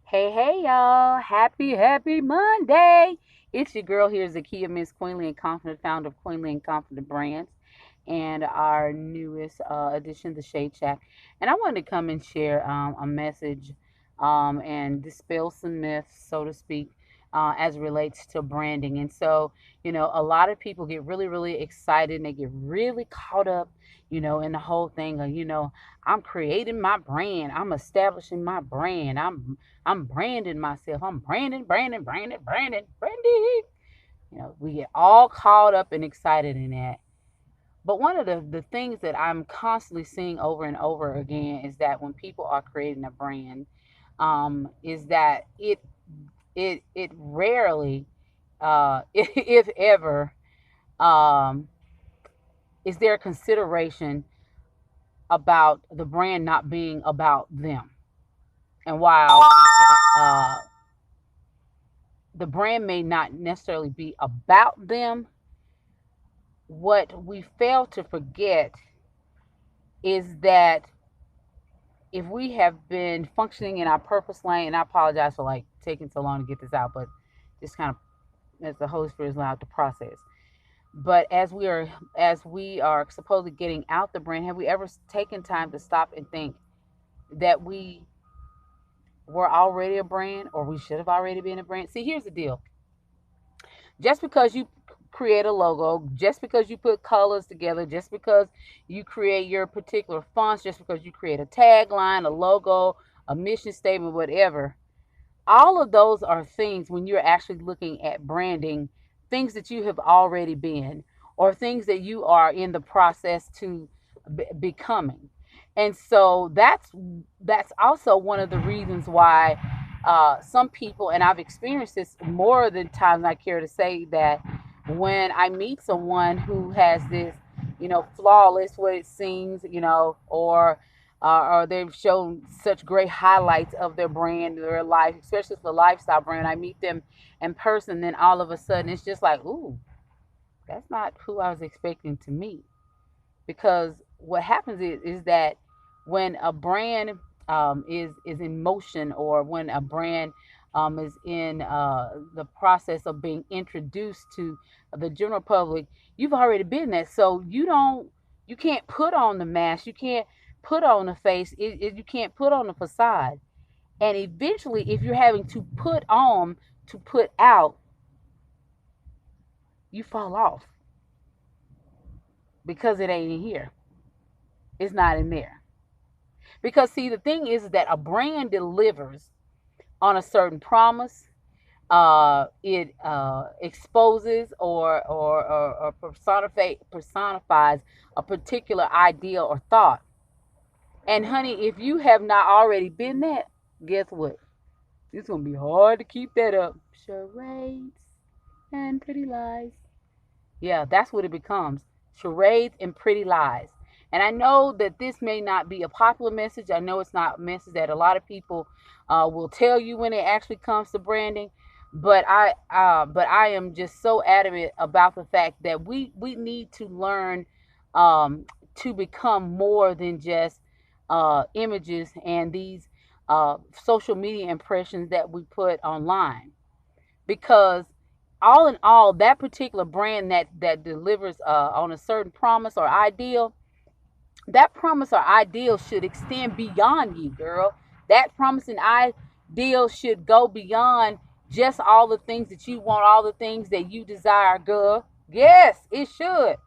Hey, hey, y'all. Happy Monday. It's your girl here, Zakia Miss Queenly and Confident, founder of Queenly and Confident Brands, and our newest addition, the Shade Chat. And I wanted to come and share a message and dispel some myths, so to speak, as it relates to branding. And so, a lot of people get really, really excited and they get really caught up, in the whole thing of, I'm creating my brand. I'm establishing my brand. I'm branding myself. I'm branding. We get all caught up and excited in that. But one of the things that I'm constantly seeing over and over again is that when people are creating a brand, is that it rarely, if ever, um, is there a consideration about the brand not being about them. And while uh, the brand may not necessarily be about them, what we fail to forget is that if we have been functioning in our purpose lane, and I apologize for like taking so long to get this out, but just kind of as the Holy Spirit is allowed to process. But as we are supposedly getting out the brand, have we ever taken time to stop and think that we were already a brand, or we should have already been a brand? See, here's the deal: just because you create a logo, just because you put colors together, just because you create your particular fonts, just because you create a tagline, a logo, a mission statement, whatever, all of those are things when you're actually looking at branding, things that you have already been, or things that you are in the process to becoming. And so that's also one of the reasons why some people, and I've experienced this more than times I care to say, that when I meet someone who has this, flawless what it seems, or they've shown such great highlights of their brand, their life, especially for the lifestyle brand. I meet them in person, then all of a sudden it's just like, ooh, that's not who I was expecting to meet. Because what happens is that when a brand is in motion, or when a brand is in the process of being introduced to the general public, you've already been there. So you can't put on the mask, you can't put on the face, you can't put on the facade. And eventually, if you're having to put on to put out, you fall off because it ain't in here. It's not in there. Because see, the thing is that a brand delivers on a certain promise. It exposes or personifies a particular idea or thought. And honey, if you have not already been that, guess what? It's gonna be hard to keep that up. Charades and pretty lies. Yeah, that's what it becomes: charades and pretty lies. And I know that this may not be a popular message. I know it's not a message that a lot of people will tell you when it actually comes to branding. But I am just so adamant about the fact that we need to learn to become more than just images and these social media impressions that we put online. Because all in all, that particular brand that delivers on a certain promise or ideal, that promise or ideal should extend beyond you, girl. That promise and ideal should go beyond just all the things that you want, all the things that you desire, girl. Yes, it should.